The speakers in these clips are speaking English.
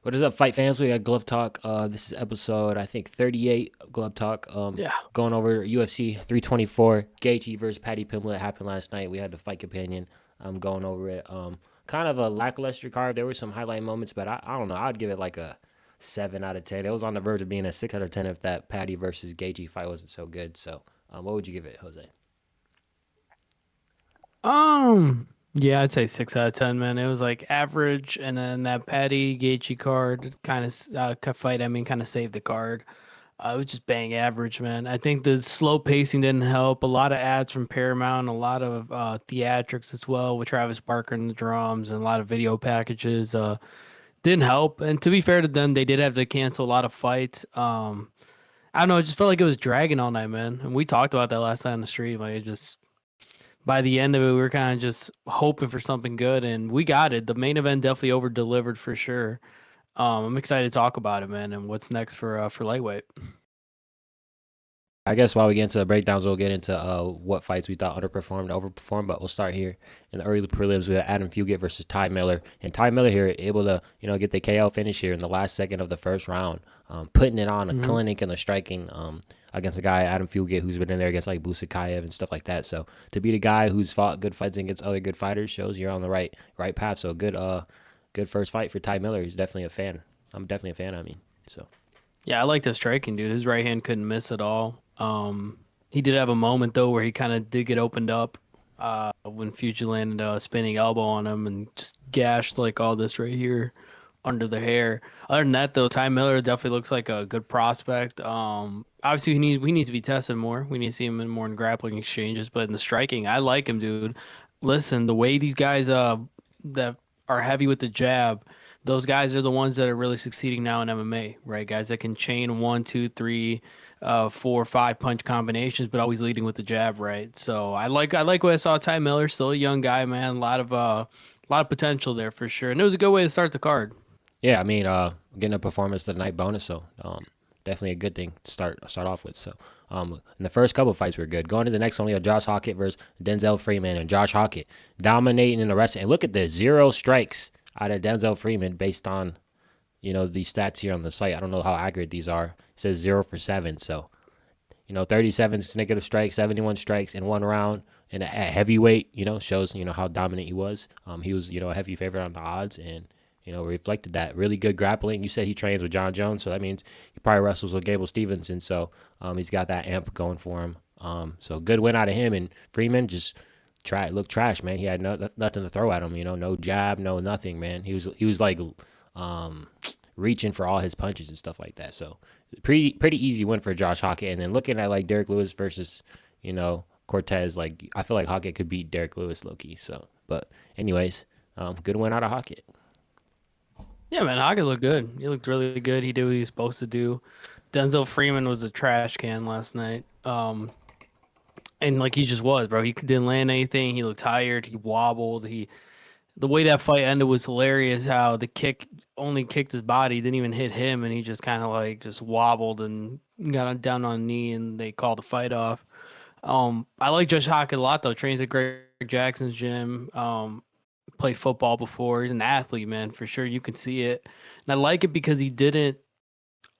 What is up, fight fans? We got Glove Talk. This is episode, I think, 38 of Glove Talk. Yeah. Going over UFC 324. Gaethje versus Paddy Pimblett happened last night. We had the fight companion. Going over it. Kind of a lackluster card. There were some highlight moments, but I don't know. I'd give it like a 7 out of 10. It was on the verge of being a 6 out of 10 if that Paddy versus Gaethje fight wasn't so good. So, what would you give it, Jose? Yeah, I'd say 6 out of 10, man. It was like average, and then that Paddy Gaethje card kind of fight. I mean, kind of saved the card. It was just bang average, man. I think the slow pacing didn't help. A lot of ads from Paramount, a lot of theatrics as well with Travis Barker and the drums, and a lot of video packages. Didn't help. And to be fair to them, they did have to cancel a lot of fights. I don't know. It just felt like it was dragging all night, man. And we talked about that last night on the stream. Like it just by the end of it, we were kind of just hoping for something good, and we got it. The main event definitely over delivered for sure. I'm excited to talk about it, man, and what's next for lightweight. I guess while we get into the breakdowns, we'll get into what fights we thought underperformed, overperformed. But we'll start here in the early prelims. We had Adam Fugit versus Ty Miller, and Ty Miller here able to get the KO finish here in the last second of the first round, putting it on a Hmm. clinic in the striking against a guy Adam Fugit who's been in there against like Busakayev and stuff like that. So to be the guy who's fought good fights against other good fighters shows you're on the right path. So good first fight for Ty Miller. He's definitely a fan. I'm definitely a fan. I mean, so. Yeah, I like the striking, dude. His right hand couldn't miss at all. He did have a moment though where he kind of did get opened up when Future landed a spinning elbow on him and just gashed like all this right here under the hair. Other than that, though, Ty Miller definitely looks like a good prospect. Obviously he needs to be tested more. We need to see him in more in grappling exchanges, but in the striking, I like him, dude. Listen, the way these guys that are heavy with the jab, those guys are the ones that are really succeeding now in MMA, right? Guys that can chain one, two, three, four, five punch combinations, but always leading with the jab, right? So I like what I saw. Ty Miller, still a young guy, man. A lot of potential there for sure, and it was a good way to start the card. Yeah, I mean, getting a performance of the night bonus, so definitely a good thing to start off with. So, in the first couple fights were good. Going to the next one, we have Josh Hockett versus Denzel Freeman, and Josh Hockett dominating in the rest. And look at the 0 strikes out of Denzel Freeman based on these stats here on the site. I don't know how accurate these are. It says 0 for 7, so 37 negative strikes, 71 strikes in one round. And at heavyweight, shows how dominant he was. He was a heavy favorite on the odds, and reflected that. Really good grappling. You said he trains with John Jones, so that means he probably wrestles with Gable Stevenson. So he's got that amp going for him. So good win out of him. And Freeman just looked trash, man. He had nothing to throw at him. No jab, no nothing, man. He was like um, reaching for all his punches and stuff like that. So pretty easy win for Josh Hockett. And then looking at like Derek Lewis versus Cortez, like I feel like Hockett could beat Derek Lewis low key. So, but anyways, good win out of Hockett. Yeah, man, Haga looked good. He looked really good. He did what he was supposed to do. Denzel Freeman was a trash can last night. And like he just was, bro. He didn't land anything. He looked tired. He wobbled. The way that fight ended was hilarious. How the kick only kicked his body, didn't even hit him, and he just kind of like just wobbled and got down on a knee, and they called the fight off. I like Josh Hockett a lot though. Trains at Greg Jackson's gym. Played football before. He's an athlete, man, for sure. You can see it. And I like it because he didn't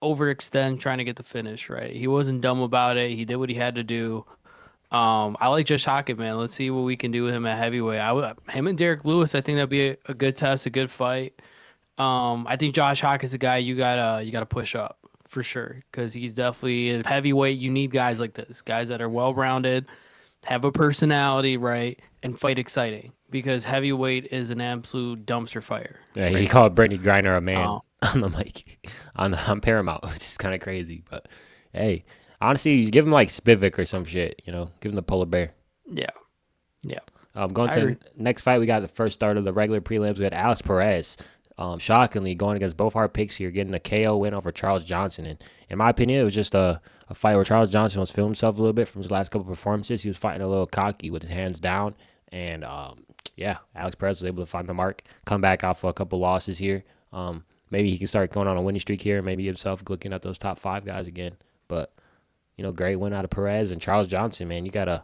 overextend trying to get the finish, right? He wasn't dumb about it. He did what he had to do. I like Josh Hockett, man. Let's see what we can do with him at heavyweight. Him and Derek Lewis, I think that'd be a good test, a good fight. I think Josh Hockett's a guy you gotta push up for sure because he's definitely a heavyweight. You need guys like this, guys that are well rounded, have a personality, right, and fight exciting. Because heavyweight is an absolute dumpster fire Yeah, he right now. called Brittany Griner a Uh, man on the mic on Paramount, which is kind of crazy. But hey, honestly, you give him like Spivak or some shit. Give him the polar bear. yeah, yeah, Going I to agree. the next fight, we got the first start of the regular prelims. We had Alex Perez, shockingly going against both our picks here, getting a KO win over Charles Johnson. And in my opinion, it was just a fight where Charles Johnson was feeling himself a little bit from his last couple performances. He was fighting a little cocky with his hands down, and yeah, Alex Perez was able to find the mark, come back off a couple losses here. Maybe he can start going on a winning streak here. Maybe himself looking at those top five guys again. But great win out of Perez and Charles Johnson. Man, you gotta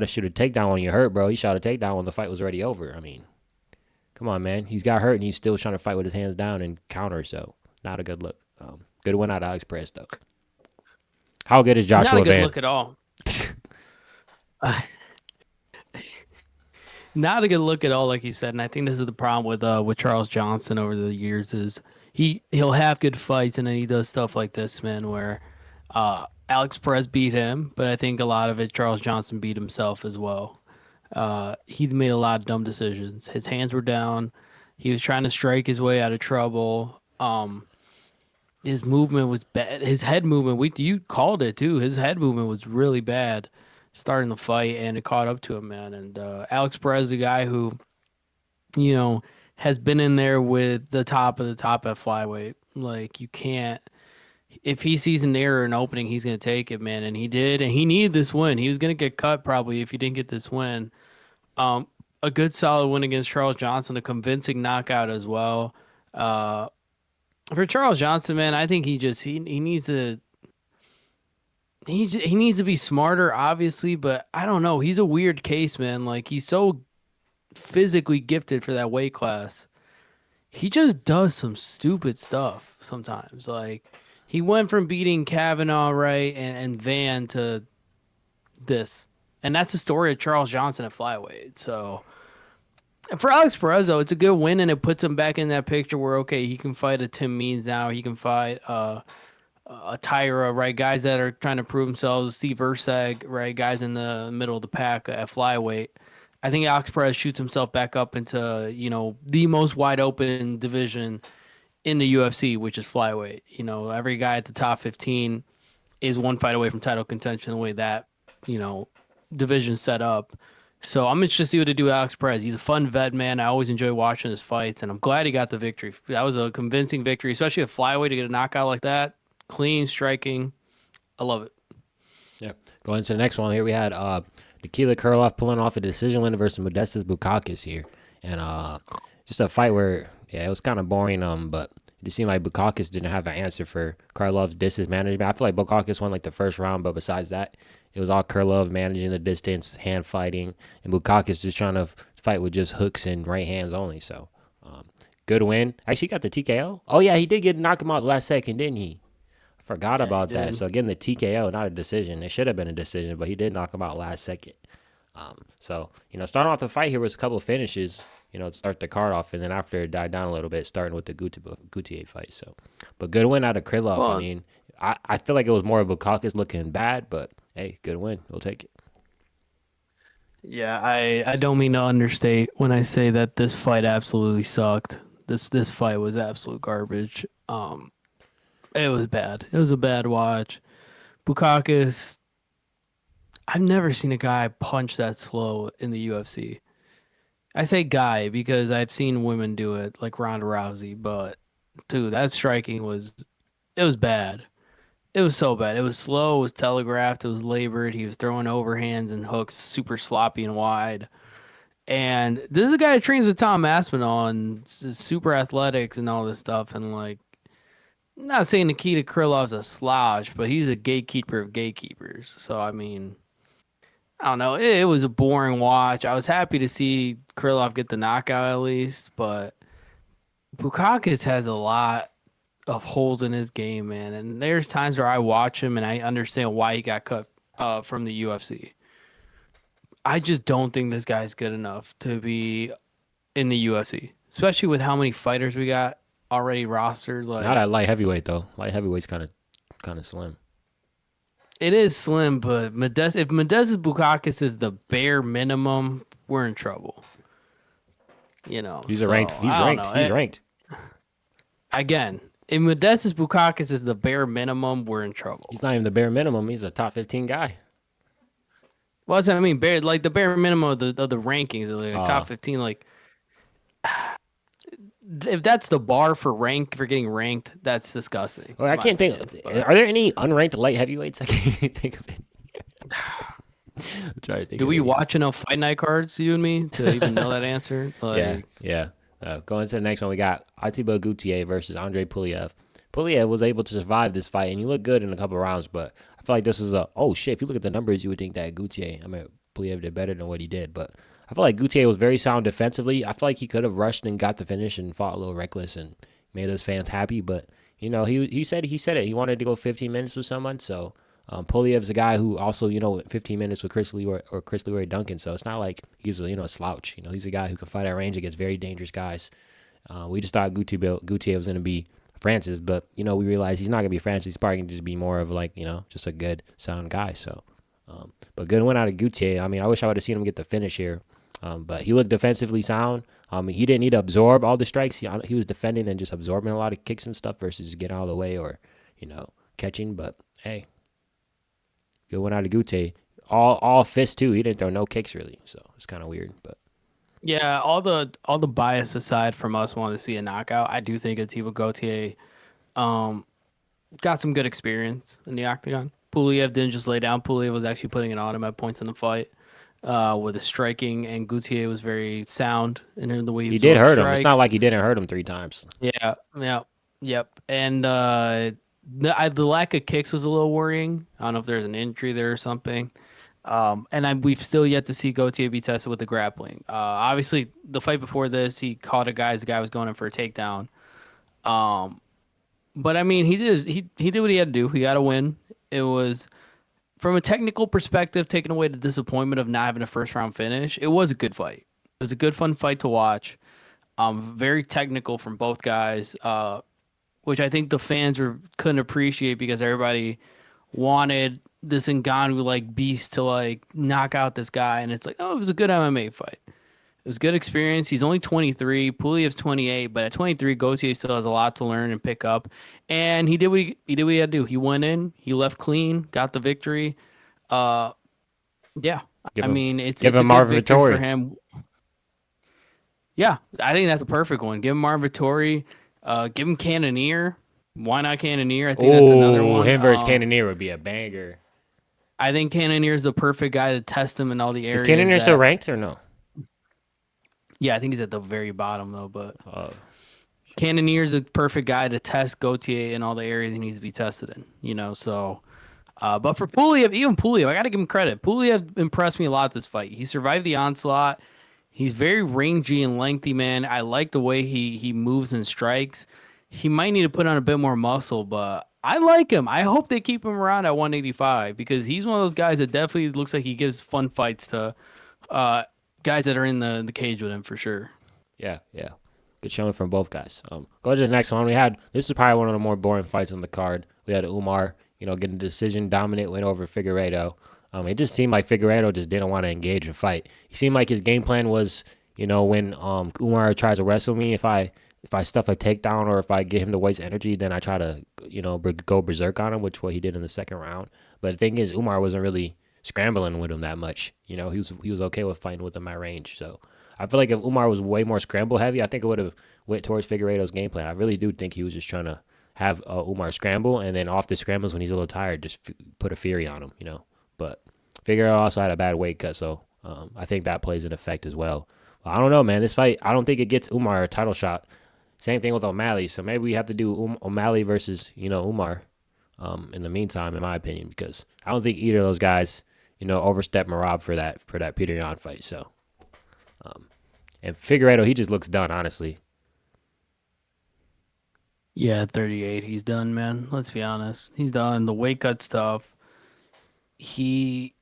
shoot a takedown when you're hurt, bro. He shot a takedown when the fight was already over. I mean, Come on, man. He's got hurt and he's still trying to fight with his hands down and counter. So not a good look. Good win out of Alex Perez though. How good is Not a Joshua good Van? look at all. Not a good look at all, like you said. And I think this is the problem with Charles Johnson over the years is he'll have good fights and then he does stuff like this, man, where Alex Perez beat him, but I think a lot of it Charles Johnson beat himself as well. He made a lot of dumb decisions. His hands were down. He was trying to strike his way out of trouble. His movement was bad. His head movement, you called it too. His head movement was really bad starting the fight, and it caught up to him, man. And Alex Perez, the guy who, you know, has been in there with the top of the top at flyweight. Like, you can't, if he sees an error in opening, he's going to take it, man. And he did, and he needed this win. He was going to get cut probably if he didn't get this win. Um, a good solid win against Charles Johnson, a convincing knockout as well. For Charles Johnson, man, I think he needs to he needs to be smarter, obviously, but I don't know. He's a weird case, man. Like, he's so physically gifted for that weight class. He just does some stupid stuff sometimes. Like, he went from beating Kavanaugh, right, and Van to this. And that's the story of Charles Johnson at flyweight. So, and for Alex Perez, though, it's a good win, and it puts him back in that picture where, okay, he can fight a Tim Means now. He can fight a Tyra, right? Guys that are trying to prove themselves. Steve Versag, right? Guys in the middle of the pack at flyweight. I think Alex Perez shoots himself back up into, the most wide open division in the UFC, which is flyweight. Every guy at the top 15 is one fight away from title contention the way that, division set up. So I'm interested to see what to do with Alex Perez. He's a fun vet, man. I always enjoy watching his fights, and I'm glad he got the victory. That was a convincing victory, especially a flyweight to get a knockout like that. Clean striking. I love it. Yeah. Going to the next one here, we had Nikita Krylov pulling off a decision win versus Modestas Bukakas here, and just a fight where it was kind of boring. But it seemed like Bukakas didn't have an answer for Krylov's distance management. I feel like Bukakas won like the first round, but besides that, it was all Krylov managing the distance, hand fighting, and Bukakas just trying to fight with just hooks and right hands only. So, good win. Actually, he got the TKO. Oh yeah, he did get knock him out last second, didn't he? Forgot about that. So getting the TKO, not a decision. It should have been a decision, but he did knock him out last second. So starting off the fight here was a couple of finishes, to start the card off, and then after it died down a little bit, starting with the Gaethje fight. So, but good win out of Krylov. Well, I mean, I feel like it was more of Bukakis looking bad, but hey, good win. We'll take it. yeah, I don't mean to understate when I say that this fight absolutely sucked. This fight was absolute garbage. It was bad. It was a bad watch. Bukakis, I've never seen a guy punch that slow in the UFC. I say guy because I've seen women do it, like Ronda Rousey, but dude, that striking was bad. It was so bad. It was slow, it was telegraphed, it was labored. He was throwing overhands and hooks super sloppy and wide. And this is a guy that trains with Tom Aspinall and is super athletics and all this stuff. And like, I'm not saying Nikita Krylov's a slouch, but he's a gatekeeper of gatekeepers. So I mean, I don't know. It was a boring watch. I was happy to see Krylov get the knockout at least, but Bukakis has a lot of holes in his game, man. And there's times where I watch him and I understand why he got cut from the UFC. I just don't think this guy's good enough to be in the UFC, especially with how many fighters we got already rostered. Not Like, at light heavyweight though. Light heavyweight's kind of slim. it is slim, but if Modestas Bukakis is the bare minimum, we're in trouble. He's So ranked. He's I don't ranked. know. He's ranked. Again, if Modestas Bukakis is the bare minimum, we're in trouble. He's not even the bare minimum. He's a top 15 guy. Well, that's what I mean. Like the bare minimum of the rankings, like top 15. Like, if that's the bar for getting ranked, that's disgusting. Well, I can't think. Are there any unranked light heavyweights? I can't even think of any. I'm trying to think. Do we watch enough fight night cards, you and me, to even know that answer? Like, yeah. Going to the next one, we got Atiba Gauthier versus Andre Puliev. Puliev was able to survive this fight, and he looked good in a couple of rounds, but I feel like this is oh shit, if you look at the numbers, you would think that Puliev did better than what he did, but I feel like Gauthier was very sound defensively. I feel like he could have rushed and got the finish and fought a little reckless and made his fans happy. But he said it. He wanted to go 15 minutes with someone. So Poliev's a guy who also 15 minutes with Chris Leroy Duncan. So it's not like he's a slouch. He's a guy who can fight at range against very dangerous guys. We just thought Gauthier was going to be Francis, but we realized he's not going to be Francis. He's probably going to just be more of like just a good sound guy. So, but good win out of Gauthier. I mean, I wish I would have seen him get the finish here. But he looked defensively sound. He didn't need to absorb all the strikes. He was defending and just absorbing a lot of kicks and stuff versus getting out of the way or, catching. But hey, good one out of Gauthier. All fists too. He didn't throw no kicks really, so it's kind of weird. But Yeah, all the bias aside from us wanting to see a knockout, I do think Atiba Gauthier um got some good experience in the octagon. Puliev didn't just lay down. Puliev was actually putting it on him at points in the fight with his striking, and Gauthier was very sound in the way he he did absorbed hurt him. It's not strikes. like he didn't hurt him 3 times. Yeah, yeah, yep. And the lack of kicks was a little worrying. I don't know if there's an injury there or something. We've still yet to see Gauthier be tested with the grappling. Obviously, the fight before this, he caught a guy as the guy was going in for a takedown. Um, but I mean, he did what he had to do. He got a win. It was from a technical perspective, taking away the disappointment of not having a first round finish. It was a good fight. It was a good, fun fight to watch. Very technical from both guys, which I think the fans couldn't appreciate because everybody wanted this Ngannou like beast to like knock out this guy, and it's like, oh, it was a good MMA fight. It was a good experience. He's only 23. Puliev's 28, but at 23, Gauthier still has a lot to learn and pick up. And he did what he had to do. He went in, he left clean, got the victory. Uh, yeah, Give I him mean give it's a him good Marvin victory for Vittori. him. Yeah, I think that's a perfect one. Give him Marvin Vittori. Give him Cannonier. Why not Cannonier? I think that's another Oh, one. him versus Cannonier would be a banger. I think Cannonier is the perfect guy to test him in all the Is areas Cannonier still that. ranked or no? Yeah, I think he's at the very bottom though. But Uh, Cannonier is the perfect guy to test Gauthier in all the areas he needs to be tested in. So. But for Puliev, even Puliev, I got to give him credit. Puliev impressed me a lot this fight. He survived the onslaught. He's very rangy and lengthy, man. I like the way he moves and strikes. He might need to put on a bit more muscle, but I like him. I hope they keep him around at 185 because he's one of those guys that definitely looks like he gives fun fights to uh, guys that are in the cage with him for sure. yeah, yeah. Good showing from both guys. Go to the next one. This is probably one of the more boring fights on the card. We had Umar, getting a decision dominant win over Figueiredo. It just seemed like Figueiredo just didn't want to engage and fight. He seemed like his game plan was, when Umar tries to wrestle me, if I stuff a takedown or if I get him to waste energy, then I try to, go berserk on him, which what he did in the second round. But the thing is, Umar wasn't really scrambling with him that much. He was okay with fighting with him at range. So I feel like if Umar was way more scramble heavy, I think it would have went towards Figueiredo's game plan. I really do think he was just trying to have Umar scramble, and then off the scrambles when he's a little tired, just put a fury on him. But Figueiredo also had a bad weight cut, so I think that plays an effect as well. I don't know, man. This fight, I don't think it gets Umar a title shot. Same thing with O'Malley, so maybe we have to do O'Malley versus Umar. In the meantime, in my opinion, because I don't think either of those guys, overstep Marab for that Peter Yan fight. So, and Figueiredo, he just looks done, honestly. Yeah, at 38, he's done, man. Let's be honest. He's done. The weight cut stuff. He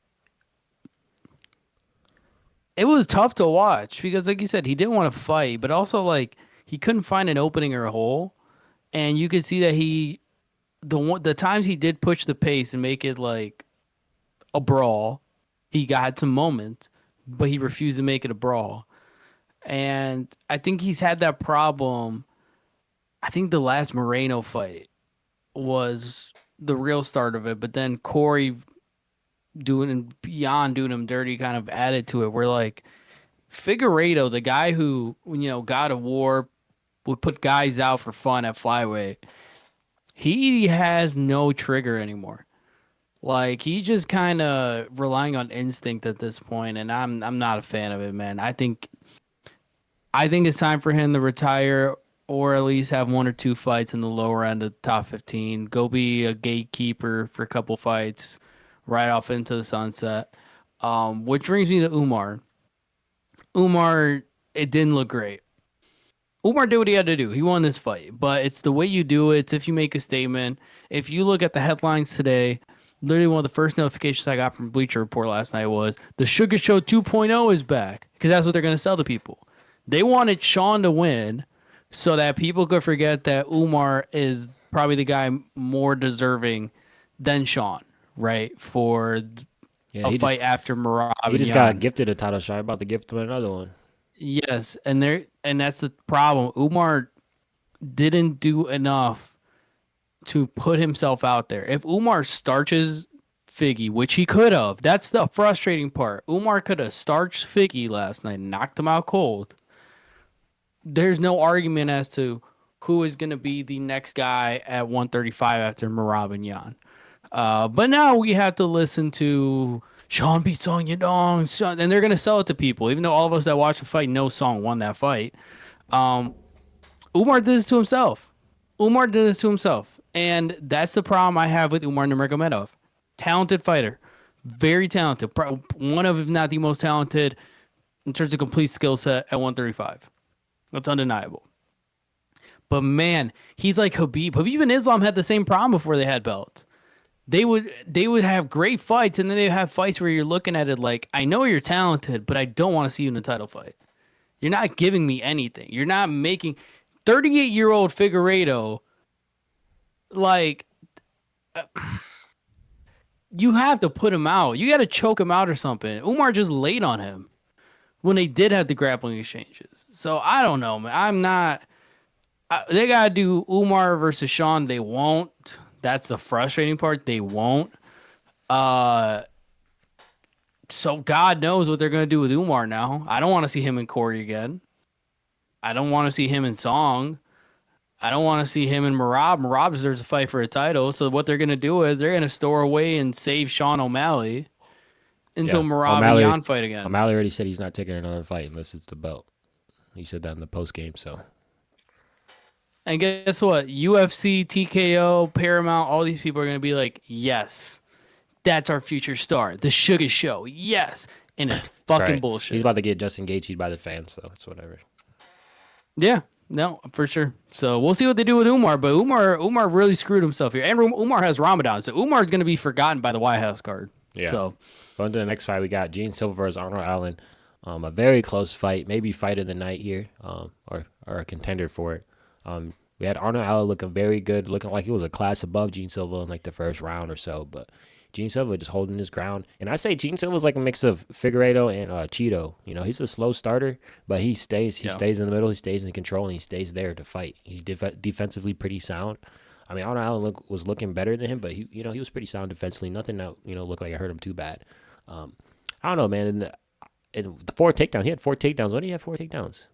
It was tough to watch because, like you said, he didn't want to fight, but also like he couldn't find an opening or a hole, and you could see that the times he did push the pace and make it like a brawl, he got some moments, but he refused to make it a brawl, and I think he's had that problem. I think the last Moreno fight was the real start of it, but then Corey doing him dirty kind of added to it. Where like Figueiredo, the guy who God of War would put guys out for fun at flyweight, he has no trigger anymore. Like he's just kind of relying on instinct at this point, and I'm not a fan of it, man. I think it's time for him to retire or at least have one or two fights in the lower end of the top 15. Go be a gatekeeper for a couple fights, right off into the sunset. Which brings me to Umar. Umar, it didn't look great. Umar did what he had to do. He won this fight, but it's the way you do it. It's if you make a statement. If you look at the headlines today, literally one of the first notifications I got from Bleacher Report last night was the Sugar Show 2.0 is back because that's what they're going to sell to people. They wanted Sean to win so that people could forget that Umar is probably the guy more deserving than Sean, right? For Yeah, a fight after Marab he and just got Yan. gifted a title shot. About to gift him another one. Yes, and that's the problem. Umar didn't do enough to put himself out there. If Umar starches Figgy, which he could have, that's the frustrating part. Umar could have starched Figgy last night and knocked him out cold. There's no argument as to who is going to be the next guy at 135 after Marab and Yan. But now we have to listen to Sean beat Song Yadong, and they're going to sell it to people, even though all of us that watch the fight know Song won that fight. Umar did this to himself. Umar did this to himself. And that's the problem I have with Umar Nurmagomedov. Talented fighter. Very talented. One of, if not the most talented in terms of complete skill set at 135. That's undeniable. But man, he's like Habib. Habib and Islam had the same problem before they had belts. They would have great fights, and then they have fights where you're looking at it like, I know you're talented, but I don't want to see you in a title fight. You're not giving me anything. You're not making 38-year-old Figueiredo, like, you have to put him out. You got to choke him out or something. Umar just laid on him when they did have the grappling exchanges. So I don't know, man. I'm not. They got to do Umar versus Sean. They won't. That's the frustrating part. They won't. Uh, so God knows what they're going to do with Umar now. I don't want to see him in Corey again. I don't want to see him in Song. I don't want to see him and Marab. Marab deserves a fight for a title. So what they're gonna do is they're gonna store away and save Sean O'Malley until Yeah, Marab and Yan fight again. O'Malley already said he's not taking another fight unless it's the belt. He said that in the post game. So And guess what? UFC, TKO, Paramount, all these people are gonna be like, yes, that's our future star, the Sugar Show. Yes, and it's fucking right, he's bullshit. about to get Justin Gaethje by the fans. So it's whatever. Yeah, no, for sure. So we'll see what they do with Umar, but Umar really screwed himself here. And Umar has Ramadan, so Umar's gonna be forgotten by the White House guard. Yeah. So Going to the next fight, we got Gene Silva versus Arnold Allen. A very close fight, maybe fight of the night here, or a contender for it. We had Arnold Allen looking very good, looking like he was a class above Gene Silva in like the first round or so. But Gene Silva just holding his ground, and I say Gene Silva's like a mix of Figueiredo and Cheeto. You know, he's a slow starter, but he stays in the middle, he stays in control, and he stays there to fight. He's defensively pretty sound. I mean, Arnold Allen was looking better than him, but he was pretty sound defensively. Nothing that looked like it hurt him too bad. I don't know, man. In the 4 takedowns, he had 4 takedowns. When did he have 4 takedowns?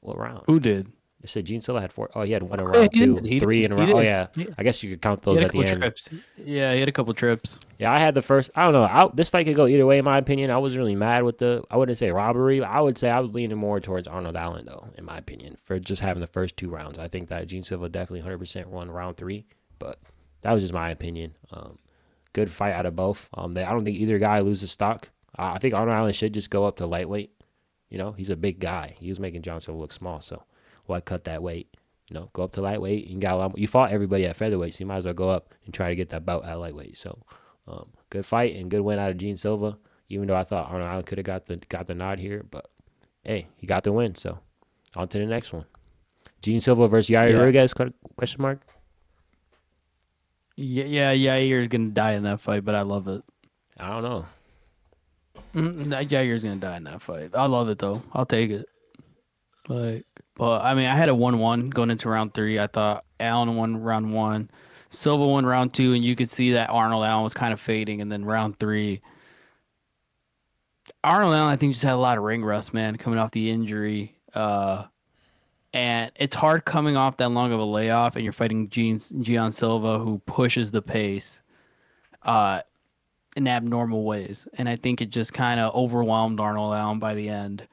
What round? who did? They said Gene Silva had 4. Oh, he had 1 in Yeah, round 2, he 3 did. in a He round. Oh did. yeah, I guess you could count He those had a at the couple end. trips. Yeah, he had a couple trips. Yeah, I had the first. I don't know. This fight could go either way, in my opinion. I wasn't really mad with I wouldn't say robbery. I would say I was leaning more towards Arnold Allen, though, in my opinion, for just having the first 2 rounds. I think that Gene Silva definitely 100% won round 3, but that was just my opinion. Good fight out of both. I don't think either guy loses stock. I think Arnold Allen should just go up to lightweight. He's a big guy. He was making John Silva look small, so why cut that weight? Go up to lightweight. You got a lot. You fought everybody at featherweight, so you might as well go up and try to get that belt at lightweight. So, good fight and good win out of Gene Silva. Even though I thought Arnold Allen could have got the nod here, but hey, he got the win. So, on to the next one. Gene Silva versus Yair Rodriguez? Question mark. Yeah, Yair's gonna die in that fight, but I love it. I don't know. Yair's gonna die in that fight. I love it though. I'll take it. But I mean, I had a 1-1 going into round 3. I thought Allen won round 1, Silva won round 2, and you could see that Arnold Allen was kind of fading. And then round 3, Arnold Allen, I think, just had a lot of ring rust, man, coming off the injury. And it's hard coming off that long of a layoff, and you're fighting Gian Silva, who pushes the pace in abnormal ways. And I think it just kind of overwhelmed Arnold Allen by the end.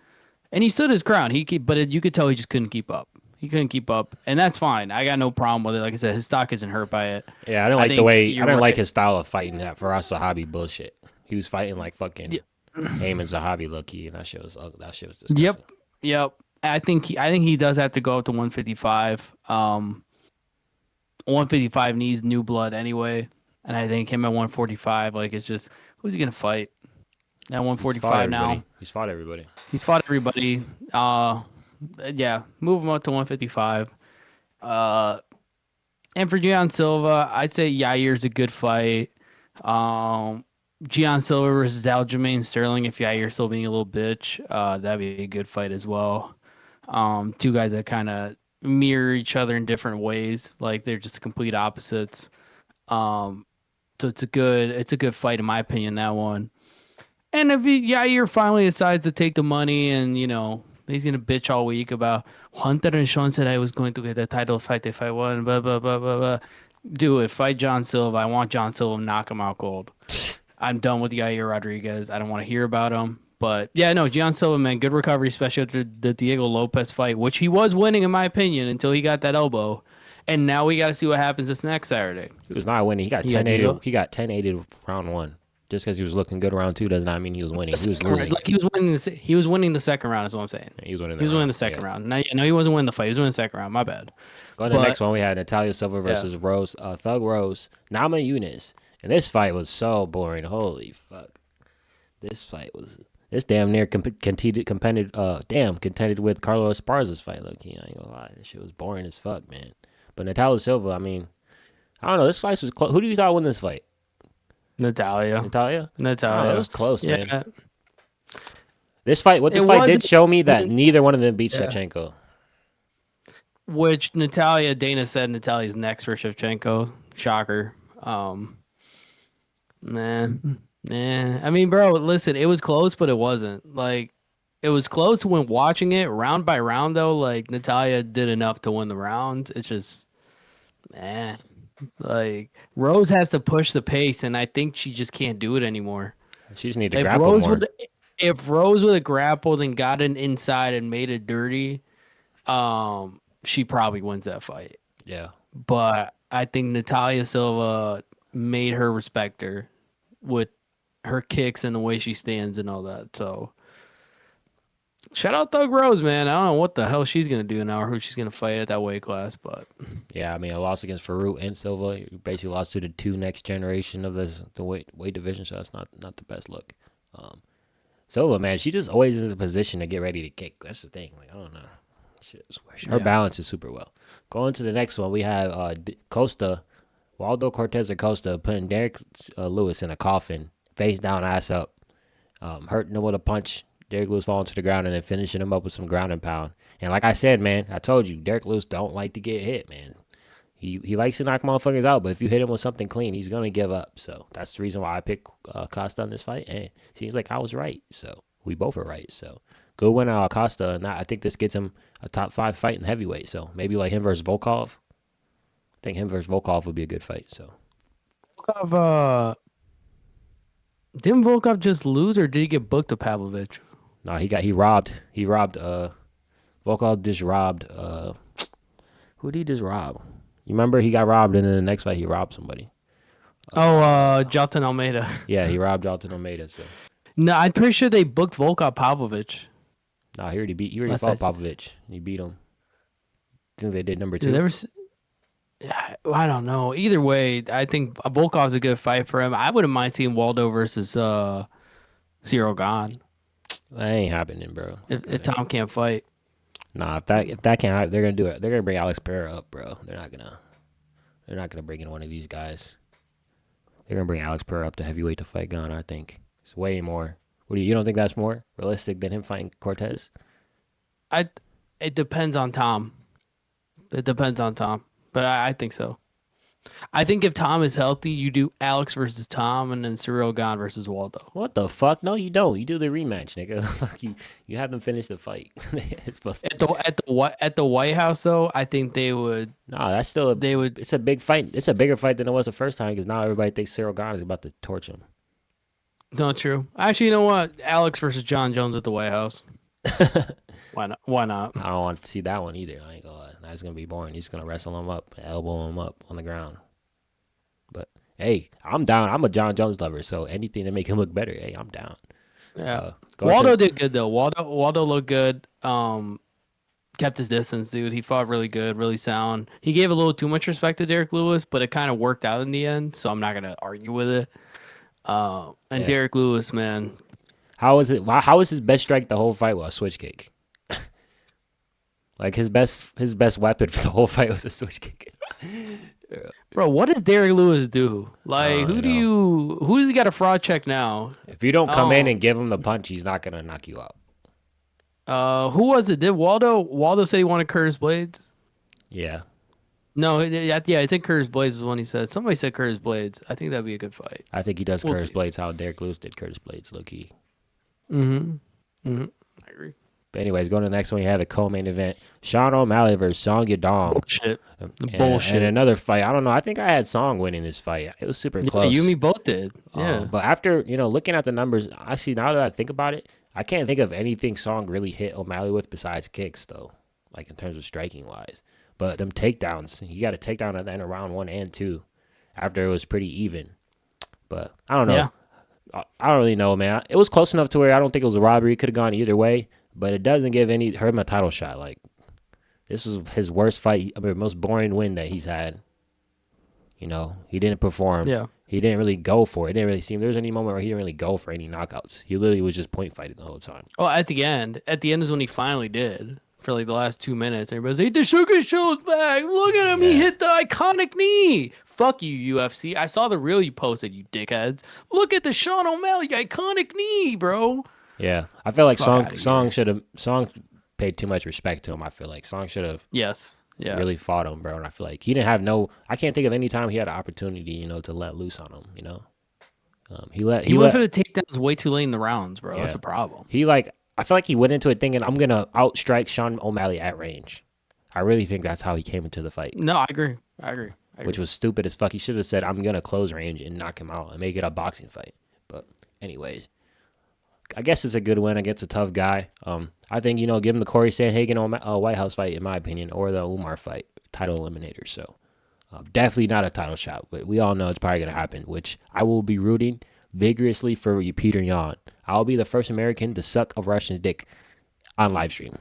And he stood his ground. But you could tell he just couldn't keep up. He couldn't keep up, and that's fine. I got no problem with it. Like I said, his stock isn't hurt by it. Yeah, I didn't like the way. I didn't like his style of fighting. That for us, a hobby bullshit. He was fighting like fucking. Heyman's a hobby low key, and that shit was disgusting. Yep. I think he does have to go up to 155. 155 needs new blood anyway, and I think him at 145, like it's just who's he gonna fight at He's fought 145 everybody. now? He's fought everybody. He's fought everybody. Yeah, move him up to 155. Uh, and for Gian Silva, I'd say Yair's a good fight. Gian Silva versus Aljamain Sterling. If Yair's still being a little bitch, that'd be a good fight as well. Two guys that kind of mirror each other in different ways. Like they're just complete opposites. So it's a good fight in my opinion, that one. And if Yair finally decides to take the money and he's gonna bitch all week about Hunter and Sean said I was going to get the title fight if I won, blah blah blah blah blah. Do it. Fight John Silva. I want John Silva to knock him out cold. I'm done with Yair Rodriguez. I don't want to hear about him. But yeah, no, John Silva, man, good recovery, especially after the Diego Lopez fight, which he was winning in my opinion until he got that elbow. And now we got to see what happens this next Saturday. He was not winning. He got You got 10-8. Diego? He got 10-8 round one. Just because he was looking good round two does not mean he was winning. He was losing. Like he was winning the second round is what I'm saying. He was winning. He was winning the second round. No, he wasn't winning the fight. He was winning the second round. My bad. Going to the next one, we had Natalia Silva versus Rose, Thug Rose, Nama Yunus. And this fight was so boring. Holy fuck. This damn near contended with Carlos Esparza's fight. Look, I ain't gonna lie. This shit was boring as fuck, man. But Natalia Silva, I mean, I don't know. This fight was close. Who do you thought won this fight? Natalia. Oh, it was close, man. This fight did show me that neither one of them beat Shevchenko. Which Dana said Natalia's next for Shevchenko. Shocker. Man. I mean, bro, listen, it was close, but it wasn't. Like, it was close when watching it round by round, though. Like, Natalia did enough to win the round. It's just, man. Like, Rose has to push the pace, and I think she just can't do it anymore. She just need to grapple more. If Rose would have grappled and got it inside and made it dirty, she probably wins that fight. Yeah. But I think Natalia Silva made her respect her with her kicks and the way she stands and all that. So shout out Thug Rose, man. I don't know what the hell she's gonna do now or who she's gonna fight at that weight class, but yeah, I mean, a loss against Farouk and Silva, you basically lost to the two next generation of the weight division, so that's not the best look. Silva, man, she just always is in a position to get ready to kick. That's the thing. Like, I don't know. Her balance is super well. Going to the next one, we have Costa, Waldo Cortez Acosta putting Derek Lewis in a coffin, face down, ass up, hurting him with a punch. Derek Lewis falling to the ground and then finishing him up with some ground and pound. And like I said, man, I told you, Derek Lewis don't like to get hit, man. He likes to knock motherfuckers out, but if you hit him with something clean, he's going to give up. So that's the reason why I picked Costa in this fight. And it seems like I was right. So we both are right. So good win out Costa. And I think this gets him a top 5 fight in heavyweight. So maybe like him versus Volkov. I think him versus Volkov would be a good fight. So Volkov, didn't Volkov just lose or did he get booked to Pavlovich? No, he robbed Volkov just robbed who did he just rob? You remember he got robbed and then the next fight he robbed somebody. Jalton Almeida. Yeah, he robbed Jalton Almeida, so. No, I'm pretty sure they booked Volkov Pavlovich. No, he already fought Pavlovich. He beat him. I think they did number 2. I don't know. Either way, I think Volkov's a good fight for him. I wouldn't mind seeing Waldo versus Cyril Gane. That ain't happening, bro. If Tom can't fight. Nah, if that can't happen, they're gonna do it. They're gonna bring Alex Pereira up, bro. They're not gonna bring in one of these guys. They're gonna bring Alex Pereira up to heavyweight to fight Gane. I think it's way more. You don't think that's more realistic than him fighting Cortez? It depends on Tom. But I think so. I think if Tom is healthy, you do Alex versus Tom and then Cyril Gane versus Waldo. What the fuck? No, you don't. You do the rematch, nigga. Fuck you. You haven't finished the fight. At the White House though, I think they would. No, that's still It's a big fight. It's a bigger fight than it was the first time because now everybody thinks Cyril Gane is about to torch him. No, true. Actually, you know what? Alex versus John Jones at the White House. Why not? I don't want to see that one either. I ain't gonna lie. That's gonna be boring. He's gonna wrestle him up, elbow him up on the ground. But hey, I'm down. I'm a John Jones lover, so anything to make him look better, hey, I'm down. Yeah. Going Waldo to did good though. Waldo looked good. Kept his distance, dude. He fought really good, really sound. He gave a little too much respect to Derek Lewis, but it kind of worked out in the end, so I'm not gonna argue with it. And yeah. Derek Lewis, man. How was it? How was his best strike the whole fight? Was a switch kick. Like his best weapon for the whole fight was a switch kick. Bro, what does Derek Lewis do? Like, You know, who does he got a fraud check now? if you don't come in Oh, and give him the punch, he's not gonna knock you out. who was it? Did Waldo said he wanted Curtis Blades? Yeah, No, yeah, I think Curtis Blades was one he said. Somebody said Curtis Blades. I think that'd be a good fight. I think he does We'll Curtis see. Blades how Derek Lewis did Curtis Blades, low key. Mm-hmm. Mm-hmm. I agree. But anyways, going to the next one, you have the co-main event: Sean O'Malley versus Song Yadong. Bullshit. The And, bullshit. and another fight. I don't know. I think I had Song winning this fight. It was super Yeah, close. you and me both did. Yeah. But after looking at the numbers, I see now that I think about it, I can't think of anything Song really hit O'Malley with besides kicks, though. Like in terms of striking wise. But them takedowns, he got a takedown at the end of round 1 and 2. After it was pretty even. But I don't know. Yeah. I don't really know, man. It was close enough to where I don't think it was a robbery. It could have gone either way. But it doesn't give him a title shot. Like this is his worst fight. I mean, most boring win that he's had. He didn't perform. Yeah. He didn't really go for it. It didn't really seem there was any moment where he didn't really go for any knockouts. He literally was just point fighting the whole time. Oh, at the end is when he finally did. For like the last 2 minutes, everybody's like, "The Sugar Show's back! Look at him! He Yeah. hit the iconic knee! Fuck you, UFC! I saw the reel you posted, you dickheads! Look at the Sean O'Malley iconic knee, bro! Yeah, I feel like Fuck outta Song paid too much respect to him. I feel like Song should have Yes, yeah. really fought him, bro. And I feel like he didn't have I can't think of any time he had an opportunity, to let loose on him. He went for the takedowns way too late in the rounds, bro. That's Yeah. a problem. I feel like he went into it thinking I'm gonna outstrike Sean O'Malley at range. I really think that's how he came into the fight, No, I agree. which was stupid as fuck. He should have said I'm gonna close range and knock him out and make it a boxing fight. But anyways, I guess it's a good win against a tough guy. I think give him the Corey Sandhagen White House fight in my opinion, or the Umar fight, title eliminator. So definitely not a title shot, but we all know it's probably gonna happen. Which I will be rooting vigorously for Peter Yan. I'll be the first American to suck a Russian's dick on live stream.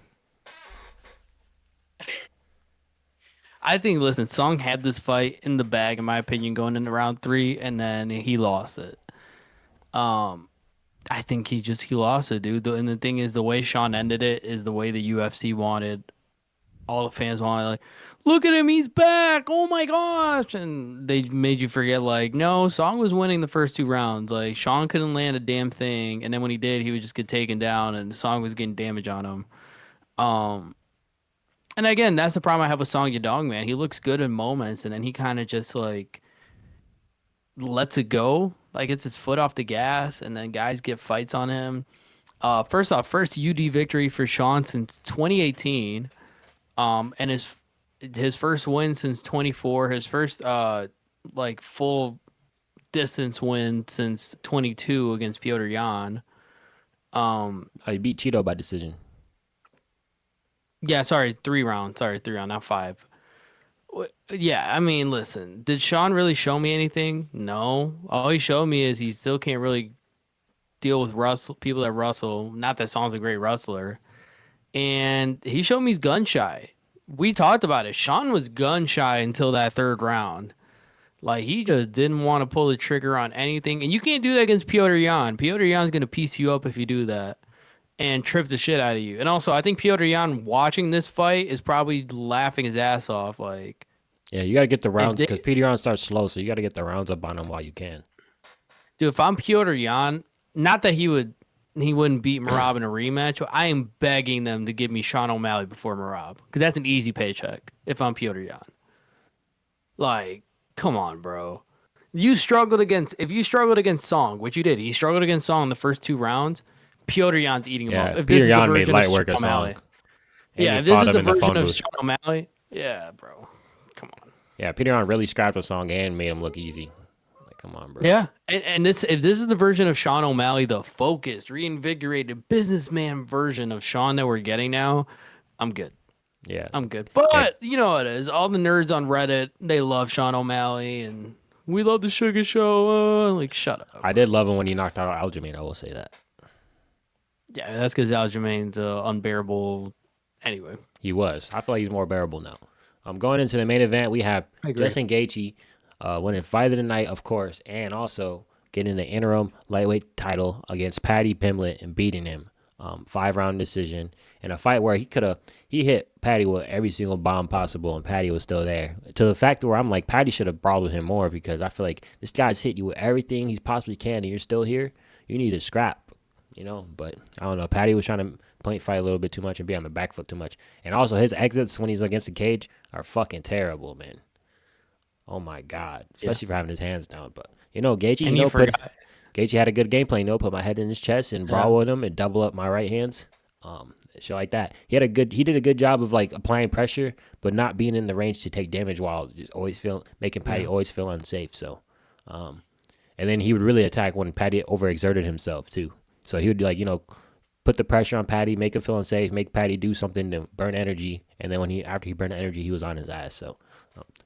I think, listen, Song had this fight in the bag, in my opinion, going into round 3, and then he lost it. I think he lost it, dude. And the thing is, the way Sean ended it is the way the UFC wanted. All the fans wanted, like, look at him, he's back. Oh my gosh. And they made you forget, like, no, Song was winning the first 2 rounds. Like, Sean couldn't land a damn thing. And then when he did, he would just get taken down, and Song was getting damage on him. And again, that's the problem I have with Song Yadong, man. He looks good in moments, and then he kind of just, like, lets it go. Like, gets his foot off the gas, and then guys get fights on him. First UD victory for Sean since 2018. And his first win since 24, his first like full distance win since 22 against Piotr Jan. He beat Cheeto by decision. Yeah, sorry, 3 rounds. Sorry, 3 round, not 5. Yeah, I mean, listen, did Sean really show me anything? No. All he showed me is he still can't really deal with people that wrestle. Not that Sean's a great wrestler. And he showed me he's gun shy. We talked about it. Sean was gun shy until that 3rd round. Like, he just didn't want to pull the trigger on anything. And you can't do that against Piotr Jan. Piotr Jan's going to piece you up if you do that and trip the shit out of you. And also, I think Piotr Jan watching this fight is probably laughing his ass off. Like, yeah, you got to get the rounds because Peter Yan starts slow, so you got to get the rounds up on him while you can. Dude, if I'm Piotr Jan, not that he wouldn't beat Merab in a rematch, but I am begging them to give me Sean O'Malley before Merab because that's an easy paycheck if I'm Piotr Jan. Like, come on, bro. If you struggled against Song, which you did, he struggled against Song in the first 2 rounds. Piotr Jan's eating him up. If Peter Yan made light work of Song. Yeah, if this is the version of Sean O'Malley. Yeah, bro. Come on. Yeah, Peter Yan really scrapped a Song and made him look easy. Like, come on, bro. Yeah, and if this is the version of Sean O'Malley, the focused, reinvigorated businessman version of Sean that we're getting now, I'm good. Yeah, I'm good. But you know what it is. All the nerds on Reddit, they love Sean O'Malley, and we love the Sugar Show. Like, shut up. I did love him when he knocked out Aljamain. I will say that. Yeah, that's because Aljamain's unbearable. Anyway, He was. I feel like he's more bearable now. Going into the main event, we have I agree. Justin Gaethje winning fight of the night, of course, and also getting the interim lightweight title against Paddy Pimblett and beating him. 5-round decision in a fight where he hit Paddy with every single bomb possible, and Paddy was still there. To the fact where I'm like, Paddy should have brawled with him more because I feel like this guy's hit you with everything he possibly can, and you're still here. You need to scrap, But I don't know. Paddy was trying to point fight a little bit too much and be on the back foot too much, and also his exits when he's against the cage are fucking terrible, man. Oh my god, Yeah, especially for having his hands down. But Gaethje, and he forgot. Gaethje had a good game plan. Put my head in his chest and Yeah, brawl with him and double up my right hands. Shit like that. He did a good job of like applying pressure, but not being in the range to take damage while just making Paddy yeah, always feel unsafe. So, and then he would really attack when Paddy overexerted himself too. So he would like put the pressure on Paddy, make him feel unsafe, make Paddy do something to burn energy, and then after he burned energy, he was on his ass. So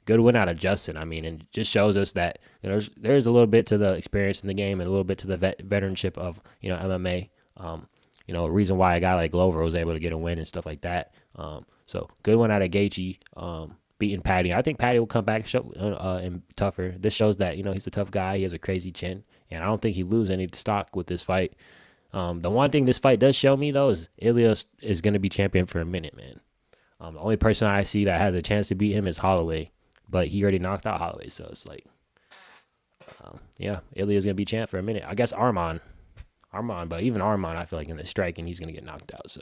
good win out of Justin. I mean, and just shows us that there's a little bit to the experience in the game and a little bit to the veteranship of MMA. A reason why a guy like Glover was able to get a win and stuff like that. So good one out of Gaethje. Beating Paddy. I think Paddy will come back and tougher. This shows that he's a tough guy. He has a crazy chin, and I don't think he lose any stock with this fight. The one thing this fight does show me though is Ilya is going to be champion for a minute, man. The only person I see that has a chance to beat him is Holloway, but he already knocked out Holloway, so it's like, yeah, Ilya's going to be champ for a minute. I guess Arman, but even Arman, I feel like in the striking, he's going to get knocked out. So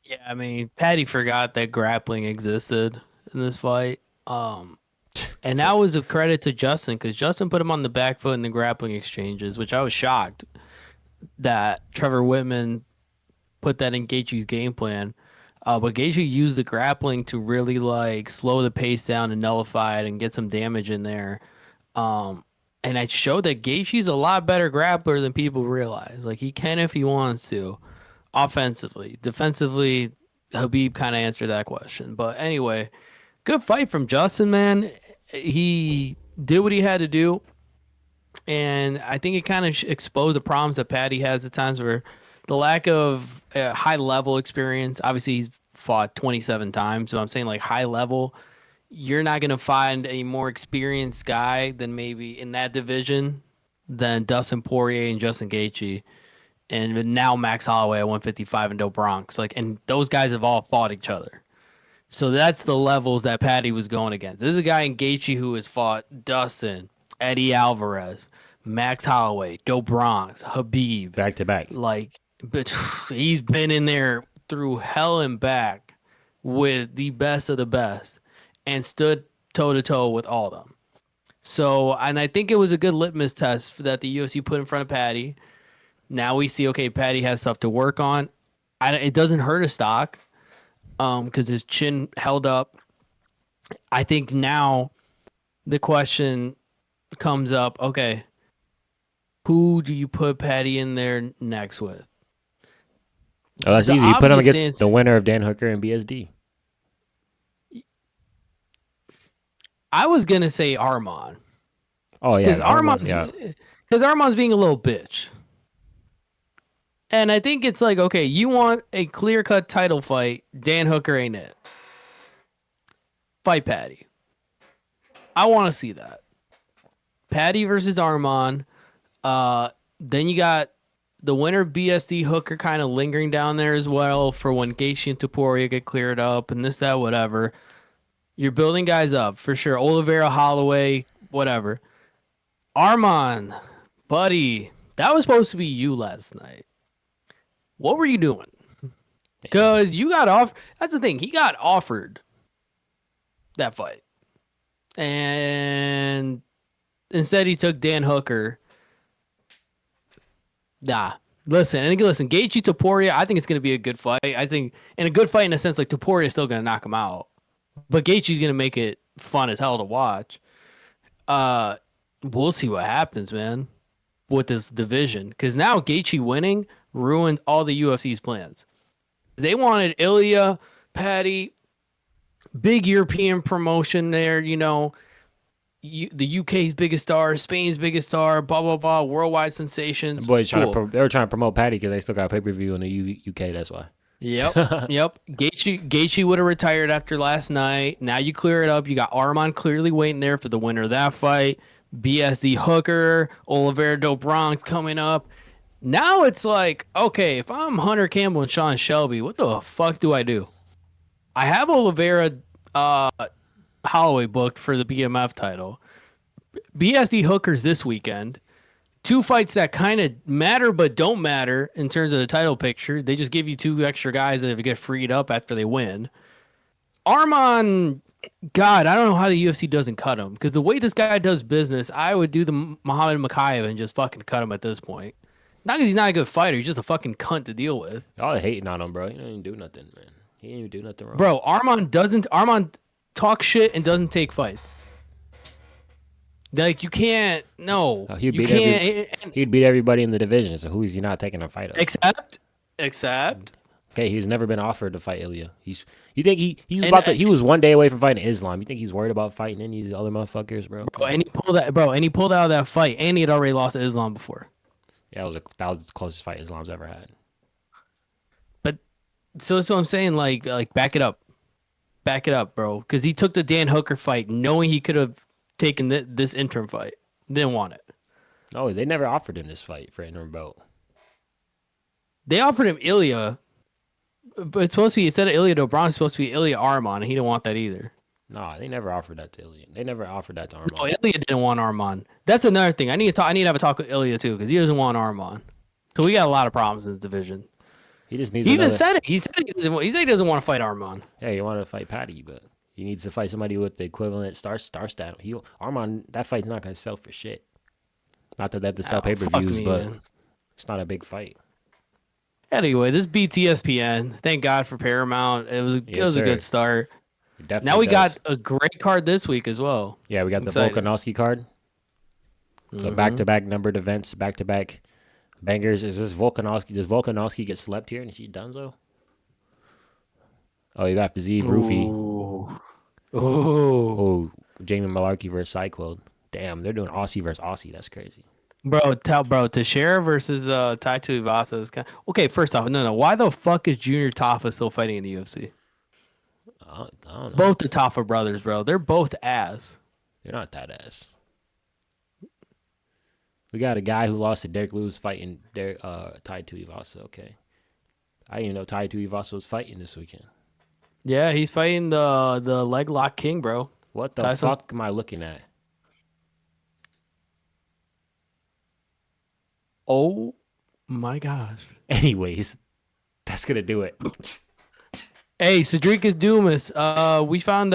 yeah. I mean, Paddy forgot that grappling existed in this fight. And that was a credit to Justin because Justin put him on the back foot in the grappling exchanges, which I was shocked that Trevor Whitman put that in Gaethje's game plan. But Gaethje used the grappling to really like slow the pace down and nullify it and get some damage in there. Um, and I showed that Gaethje's a lot better grappler than people realize. Like he can if he wants to, offensively. Defensively, Habib kind of answered that question. But anyway, good fight from Justin, man. He did what he had to do. And I think it kind of exposed the problems that Paddy has at times where the lack of high level experience. Obviously, he's fought 27 times. So I'm saying like high level, you're not going to find a more experienced guy than maybe in that division than Dustin Poirier and Justin Gaethje. And now Max Holloway at 155 and Do Bronx. Like, and those guys have all fought each other. So that's the levels that Paddy was going against. This is a guy in Gaethje who has fought Dustin, Eddie Alvarez, Max Holloway, Do Bronx, Habib. back to back. Like, but he's been in there through hell and back with the best of the best and stood toe to toe with all of them. So, and I think it was a good litmus test that the UFC put in front of Paddy. Now we see, okay, Paddy has stuff to work on. It doesn't hurt his stock because his chin held up. I think now the question comes up, okay, who do you put Paddy in there next with? Oh, that's The easy. You put him obvious against the winner of Dan Hooker and BSD. I was gonna say Arman Oh yeah, because Arman. Yeah, Arman's being a little bitch, and I think it's like, okay, you want a clear cut title fight? Dan Hooker ain't it. Fight Paddy. I want to see that. Paddy versus Arman. Then you got the winner BSD Hooker kind of lingering down there as well for when Gaethje and Topuria get cleared up and this, that, whatever. You're building guys up for sure. Oliveira, Holloway, whatever. Arman, buddy, that was supposed to be you last night. What were you doing? Because you got off. That's the thing. He got offered that fight. And instead he took Dan Hooker. Nah. Listen, Gaethje Topuria, I think it's going to be a good fight. I think, and a good fight in a sense, like Topuria is still going to knock him out. But Gaethje's going to make it fun as hell to watch. We'll see what happens, man, with this division. Because now Gaethje winning ruined all the UFC's plans. They wanted Ilya, Paddy, big European promotion there, the UK's biggest star, Spain's biggest star, blah blah blah, worldwide sensations. Boys Cool. they were trying to promote Paddy because they still got pay-per-view in the UK. That's why. Yep. Yep. Gaethje would have retired after last night. Now you clear it up. You got Arman clearly waiting there for the winner of that fight. BSD Hooker, Oliveira do Bronx coming up. Now it's like, okay, if I'm Hunter Campbell and Sean Shelby, what the fuck do I do? I have Oliveira Holloway booked for the BMF title. BSD Hooker's this weekend. Two fights that kind of matter but don't matter in terms of the title picture. They just give you two extra guys that get freed up after they win. Arman, God, I don't know how the UFC doesn't cut him, because the way this guy does business, I would do the Muhammad Makayev and just fucking cut him at this point. Not because he's not a good fighter, he's just a fucking cunt to deal with. Y'all hating on him, bro. He didn't even do nothing, man. He didn't even do nothing wrong. Bro, Arman talks shit and doesn't take fights. Like, you can't, no. He'd you beat can't. he'd beat everybody in the division, so who is he not taking a fight of? Except. Okay, he's never been offered to fight Ilya. He was 1 day away from fighting Islam. You think he's worried about fighting any of these other motherfuckers, bro? And he pulled out of that fight, and he had already lost to Islam before. Yeah, that was the closest fight Islam's ever had. But so I'm saying, like back it up, bro, because he took the Dan Hooker fight knowing he could have taken this interim fight, didn't want it. No, they never offered him this fight for interim belt. They offered him Ilya, but it's supposed to be, instead of Ilya Dobron, it's supposed to be Ilya Arman, and he didn't want that either. No, they never offered that to Ilya. They never offered that to Arman. No, Ilya didn't want Arman. That's another thing. I need to have a talk with Ilya too, because he doesn't want Arman. So we got a lot of problems in the division. He just needs. He even said it. He said he doesn't want to fight Arman. Yeah, he wanted to fight Paddy, but he needs to fight somebody with the equivalent star stat. Arman, that fight's not gonna sell for shit. Not that they have to sell pay-per-views, but man, it's not a big fight. Anyway, this beats ESPN. Thank God for Paramount. It was a good start. Now we got a great card this week as well. Yeah, we got the Volkanovski card. So back-to-back numbered events, back-to-back bangers. Is this Volkanovski? Does Volkanovski get slept here? And is he donezo? Oh, you got the Z Roofy. Oh, Jamie Malarkey versus Cyclone. Damn, they're doing Aussie versus Aussie. That's crazy. Bro, Teixeira versus Tai Tuivasa is kind of... Okay, first off, no. Why the fuck is Junior Tafa still fighting in the UFC? I don't know. Both the Tafa brothers, bro. They're both ass. They're not that ass. We got a guy who lost to Derek Lewis fighting Tai Tuivasa. Okay, I didn't even know Tai Tuivasa was fighting this weekend. Yeah, he's fighting the leg lock king, bro. What the fuck am I looking at? Oh my gosh. Anyways, that's gonna do it. Hey, Cedricus Dumas. We found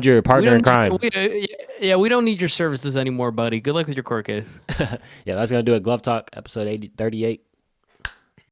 your partner in crime. We don't need your services anymore, buddy. Good luck with your court case. Yeah, that's gonna do it. Glove Talk, episode 38.